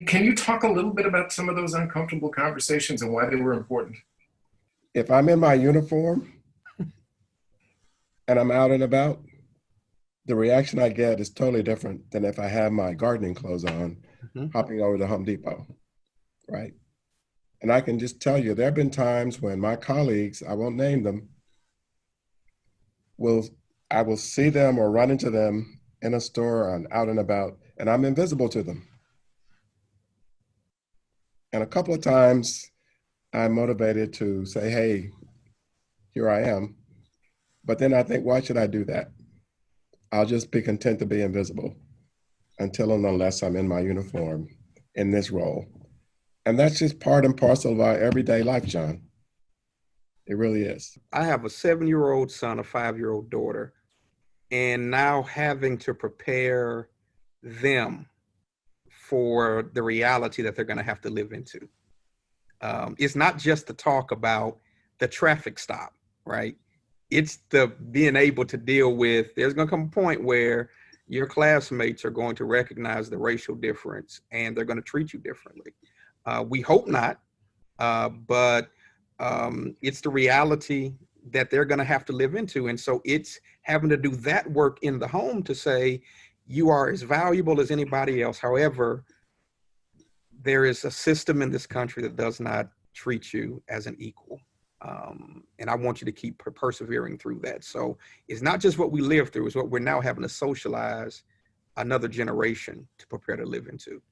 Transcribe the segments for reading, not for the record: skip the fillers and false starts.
Can you talk a little bit about some of those uncomfortable conversations and why they were important? If I'm in my uniform and I'm out and about, the reaction I get is totally different than if I have my gardening clothes on, hopping over to Home Depot, right? And I can just tell you, there have been times when my colleagues, I won't name them, I will see them or run into them in a store and out and about, and I'm invisible to them. And a couple of times I'm motivated to say, hey, here I am. But then I think, why should I do that? I'll just be content to be invisible until and unless I'm in my uniform in this role. And that's just part and parcel of our everyday life, John. It really is. I have a 7-year-old son, a 5-year-old daughter, and now having to prepare them for the reality that they're going to have to live into. It's not just the talk about the traffic stop, right? It's the being able to deal with, there's going to come a point where your classmates are going to recognize the racial difference and they're going to treat you differently. We hope not, but it's the reality that they're going to have to live into. And so it's having to do that work in the home to say, you are as valuable as anybody else. However, there is a system in this country that does not treat you as an equal. And I want you to keep persevering through that. So it's not just what we live through, it's what we're now having to socialize another generation to prepare to live into.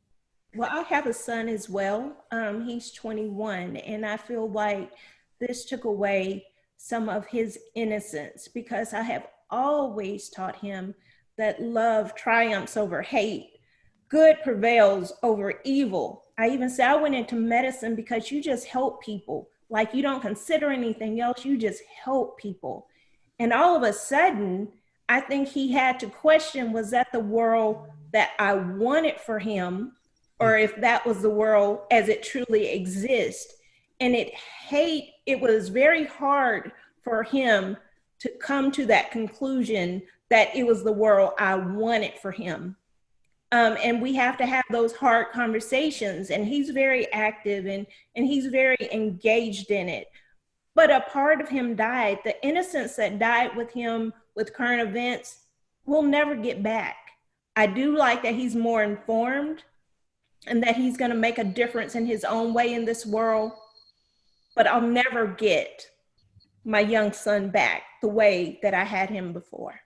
Well, I have a son as well. He's 21, and I feel like this took away some of his innocence because I have always taught him that love triumphs over hate. Good prevails over evil. I even say I went into medicine because you just help people. Like you don't consider anything else, you just help people. And all of a sudden, I think he had to question, was that the world that I wanted for him? Or if that was the world as it truly exists. And it was very hard for him to come to that conclusion that it was the world I wanted for him. And we have to have those hard conversations, and he's very active and he's very engaged in it. But a part of him died. The innocence that died with him with current events, we'll never get back. I do like that he's more informed and that he's going to make a difference in his own way in this world. But I'll never get my young son back the way that I had him before.